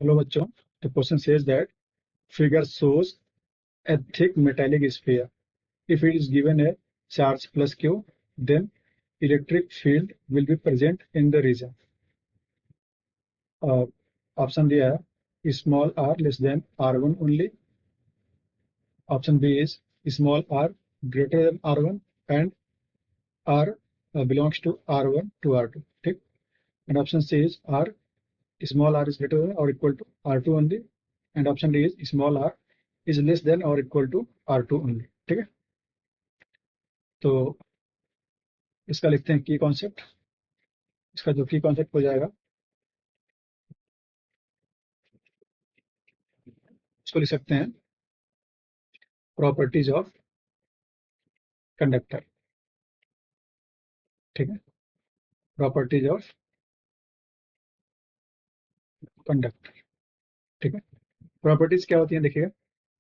Hello बच्चों, the question says that figure shows a thick metallic sphere. If it is given a charge plus q, then electric field will be present in the region. Option दिया है small r less than r1 only. Option B is small r greater than r1 and r belongs to r1 to r2. ठीक. And option C is r small r is greater than or equal to r2 only, and option D is small r is less than or equal to r2 only. ठीक है, तो इसका लिखते हैं की concept. इसका जो की कॉन्सेप्ट हो जाएगा इसको लिख सकते हैं प्रॉपर्टीज ऑफ कंडक्टर. ठीक है, प्रॉपर्टीज ऑफ कंडक्टर. ठीक है, प्रॉपर्टीज क्या होती है देखिएगा.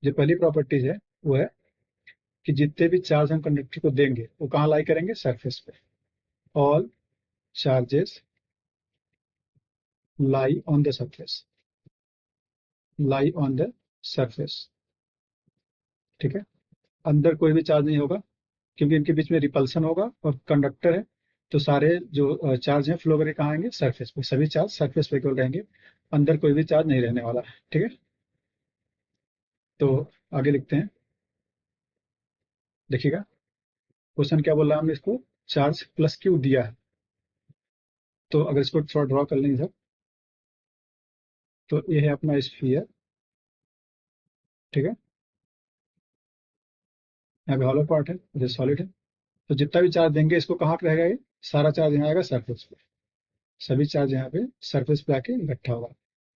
जो पहली प्रॉपर्टीज है वो है कि जितने भी चार्ज हम कंडक्टर को देंगे वो कहाँ लाई करेंगे, सरफेस पे. All charges lie on the surface, lie on the surface. ठीक है, अंदर कोई भी चार्ज नहीं होगा क्योंकि इनके बीच में रिपल्सन होगा और कंडक्टर है, तो सारे जो चार्ज हैं फ्लो करके कहाँ आएंगे, सरफेस पे. सभी चार्ज सरफेस पे केवल रहेंगे, अंदर कोई भी चार्ज नहीं रहने वाला है. ठीक है, तो आगे लिखते हैं. देखिएगा क्वेश्चन क्या बोल रहा है, हमने इसको चार्ज प्लस क्यू दिया है. तो अगर इसको थोड़ा ड्रॉ कर लेंगे सर, तो ये है अपना स्फीयर. ठीक है, यहाँ पे हॉलो पार्ट है, ये सॉलिड है. तो जितना भी चार्ज देंगे इसको कहाँ पे रहेगा, ये सारा चार्ज यहाँ आएगा सरफेस पे. सभी चार्ज यहाँ पे सरफेस पे आके इकट्ठा होगा,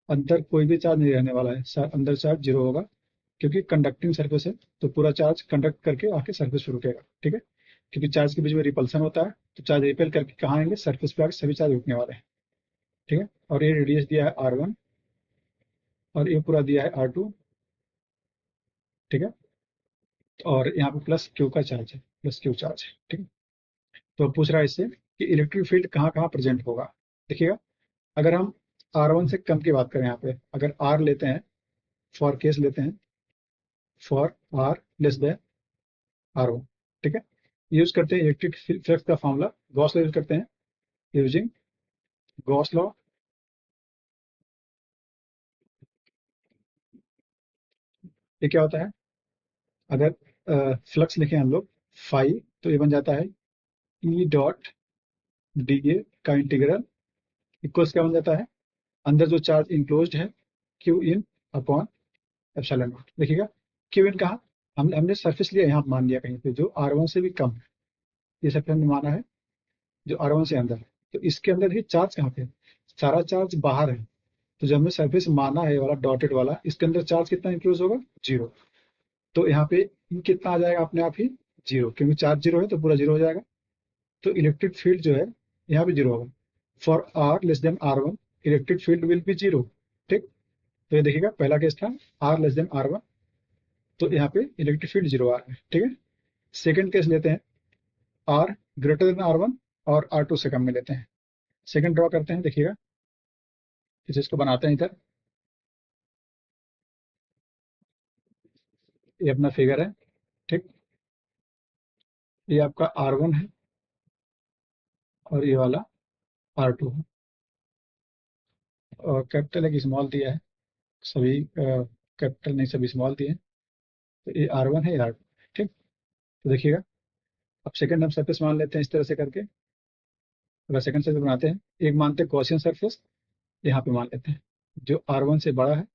अंदर कोई भी चार्ज नहीं रहने वाला है. अंदर चार्ज जीरो होगा क्योंकि कंडक्टिंग सरफेस है, तो पूरा चार्ज कंडक्ट करके आके सरफेस पे रुकेगा. ठीक है, क्योंकि चार्ज के बीच में रिपल्सन होता है, तो चार्ज रिपेल करके कहाँ आएंगे, सरफेस पे आके सभी चार्ज रुकने वाले हैं. ठीक है, और ये रेडियस दिया है r1 और ये पूरा दिया है r2. ठीक है, और यहाँ पे प्लस क्यू का चार्ज है, प्लस क्यू चार्ज है. ठीक है, तो पूछ रहा है इससे कि इलेक्ट्रिक फील्ड कहाँ कहाँ प्रेजेंट होगा. देखिएगा, अगर हम r1 से कम की बात करें, यहाँ पे अगर r लेते हैं, फॉर केस लेते हैं, for r less than r1. ठीक है, यूज करते हैं इलेक्ट्रिक फ्लक्स का फॉर्मूला, गॉस लॉ यूज करते हैं. यूजिंग गॉस लॉ, ये क्या होता है, अगर फ्लक्स लिखें हम लोग फाई, तो ये बन जाता है ई डॉट डी ए का इंटीग्रल इक्वल्स क्या बन जाता है, अंदर जो चार्ज इंक्लोज्ड है Q in upon epsilon not. देखिएगा क्यू इन कहाँ, हमने सरफेस लिया, यहाँ मान लिया कहीं पे जो r1 से भी कम है. ये सब हमने माना है जो r1 से अंदर है, तो इसके अंदर ही चार्ज कहाँ पे है, सारा चार्ज बाहर है. तो जब हमने सरफेस माना है वाला डॉटेड वाला, इसके अंदर चार्ज कितना इंक्लूज होगा, जीरो. तो यहाँ पे ई कितना आ जाएगा अपने आप ही, जीरो, क्योंकि चार्ज जीरो है तो पूरा जीरो हो जाएगा. तो इलेक्ट्रिक फील्ड जो है यहाँ पे जीरो होगा. For r less than r1 electric field will be zero. ठीक, तो ये देखिएगा पहला केस था r लेस देन r1, तो यहाँ पे इलेक्ट्रिक फील्ड जीरो आ रहा है. ठीक है, सेकंड केस लेते हैं r ग्रेटर देन r1 और r2 से कम में लेते हैं. सेकंड ड्रॉ करते हैं, देखिएगा इस इसको बनाते हैं इधर. ये अपना फिगर है. ठीक, ये आपका r1 है और ये वाला r2 है, और कैपिटल एक स्मॉल दिया है, सभी कैपिटल नहीं, सभी स्मॉल दिए हैं. तो ये r1 है, ये r2. ठीक, तो देखिएगा अब सेकंड हम सरफेस मान लेते हैं इस तरह से करके. अगर सेकंड सरफेस बनाते हैं, एक मानते हैं गॉसियन सरफेस, यहाँ पे मान लेते हैं जो r1 से बड़ा है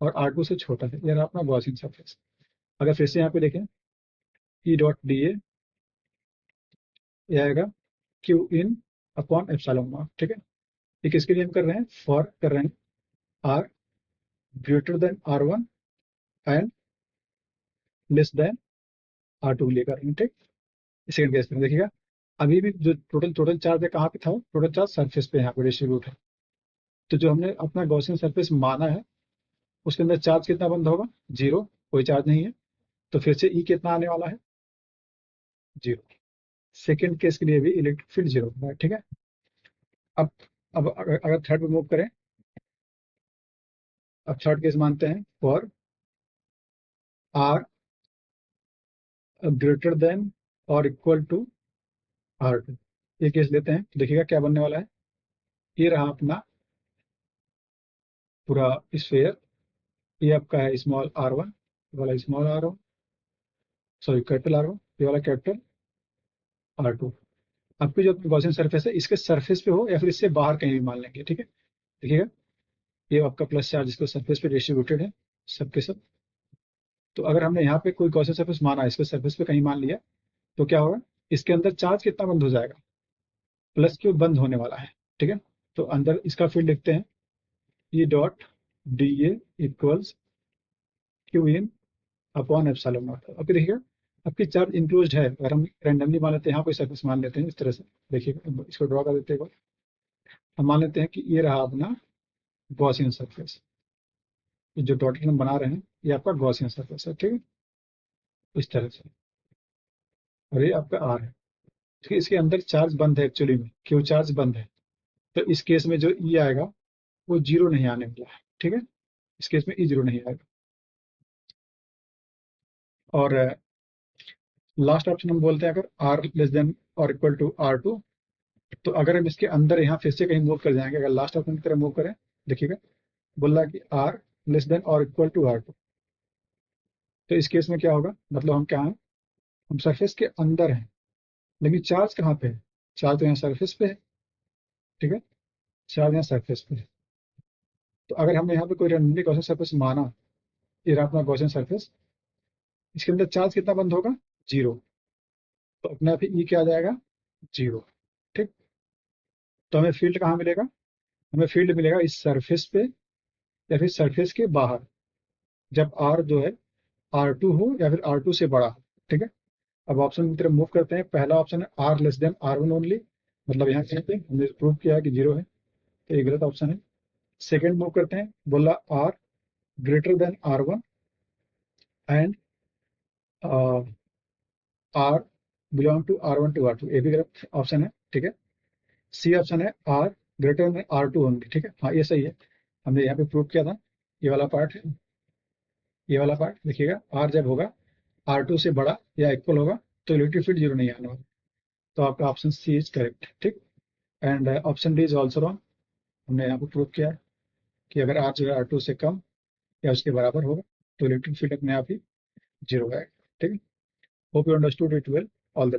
और r2 से छोटा है, यह रहा अपना गॉसियन सरफेस. अगर फिर से यहाँ पे देखें ई डॉट डी ए, यह आएगा Q in upon epsilon not. ठीक है, ये किसके लिए हम कर रहे हैं, फॉर कर रहे हैं r greater than r1 and less than r2 लिए कर रहे हैं. ठीक, सेकंड केस में देखिएगा अभी भी जो टोटल टोटल चार्ज है कहाँ पे था, टोटल चार्ज सरफेस पे यहाँ पे डिस्ट्रीब्यूट है. तो जो हमने अपना गॉसियन सरफेस माना है उसके अंदर चार्ज कितना बंद होगा, जीरो, कोई चार्ज नहीं है. तो फिर से ई कितना आने वाला है, जीरो. सेकेंड केस के लिए भी इलेक्ट्रिक फील्ड जीरो होगा. ठीक है, अब अगर थर्ड पे मूव करें, अब थर्ड केस मानते हैं फॉर आर ग्रेटर देन और इक्वल टू आर टू। ये केस लेते हैं तो देखिएगा क्या बनने वाला है। ये रहा अपना पूरा स्फेयर, ये आपका है स्मॉल आर वन वाला, small r one, sorry capital r one, ये वाला कैपिटल आर टू। आपकी जो गॉसियन सरफेस है इसके सरफेस पे हो या फिर इससे बाहर कहीं भी मान लेंगे, ठीक है। देखिएगा ये आपका प्लस चार्ज इसको सरफेस पे डिस्ट्रीब्यूटेड है सब के सब। तो अगर हमने यहाँ पे कोई गॉसियन सरफेस माना, इसके सरफेस पे कहीं मान लिया, तो क्या होगा, इसके अंदर चार्ज कितना बंद हो जाएगा, प्लस क्यू बंद होने वाला है, ठीक है। तो अंदर इसका फील्ड लिखते हैं, E dot D A equals Q in upon epsilon not. अब देखिएगा आपकी चार्ज इंक्लोज्ड है। अगर हम रैंडमली मान लेते हैं, यहाँ कोई सरफेस मान लेते हैं इस तरह से, देखिएगा इसको ड्रॉ कर देते हैं। हम मान लेते हैं कि ये रहा अपना गॉसियन सरफेस, ये जो डॉटेड हम बना रहे हैं ये आपका गॉसियन सरफेस है, ठीक है, इस तरह से। और ये आपका आर है, ठीक है। इसके अंदर चार्ज बंद है, एक्चुअली में क्यू चार्ज बंद है। तो इस केस में जो ई आएगा वो जीरो नहीं आने वाला है, ठीक है। इस केस में ई जीरो नहीं आएगा। और लास्ट ऑप्शन हम बोलते हैं अगर आर लेस देन और इक्वल टू आर टू, तो अगर हम इसके अंदर यहाँ फिर से कहीं मूव कर जाएंगे, अगर लास्ट ऑप्शन की तरह मूव करें, देखिएगा बोल रहा है कि आर लेस देन और इक्वल टू आर टू। तो इस केस में क्या होगा, मतलब हम क्या हैं, हम सरफेस के अंदर हैं, लेकिन चार्ज कहाँ पे है, चार्ज तो यहाँ सरफेस पे है, ठीक है, चार्ज यहाँ सरफेस पे है। तो अगर हमने यहाँ पे कोई रेंडमली गॉसियन सरफेस माना, ये रहा अपना गॉसियन सरफेस, इसके अंदर चार्ज कितना बंद होगा, जीरो। तो अपने आप ही ई क्या आ जाएगा, जीरो, ठीक। तो हमें फील्ड कहाँ मिलेगा, हमें फील्ड मिलेगा इस सरफेस पे या फिर सरफेस के बाहर, जब आर जो है आर टू हो या फिर आर टू से बड़ा हो, ठीक है। अब ऑप्शन की तरफ मूव करते हैं। पहला ऑप्शन है r less than r one only, मतलब यहाँ कहीं पे हमने प्रूव किया है कि जीरो है, तो ये गलत ऑप्शन है। सेकेंड मूव करते हैं, बोला r greater than r one and r belong to r one to r two, ये भी गलत ऑप्शन है, ठीक है। सी ऑप्शन है r greater than r two only, ठीक है, हाँ ये सही है, हमने यहाँ पे प्रूव किया था। ये वाला पार्ट है, ये वाला पार्ट देखिएगा, आर जब होगा आर टू से बड़ा या इक्वल होगा तो इलेक्ट्रिक फील्ड जीरो नहीं आने वाला। तो आपका ऑप्शन सी इज करेक्ट, ठीक। And option D is also wrong. हमने यहाँ पे प्रूव किया है कि अगर आर जो है आर टू से कम या उसके बराबर होगा तो इलेक्ट्रिक फील्ड अपने आप ही जीरो आएगा, ठीक है। Hope you understood it well. All the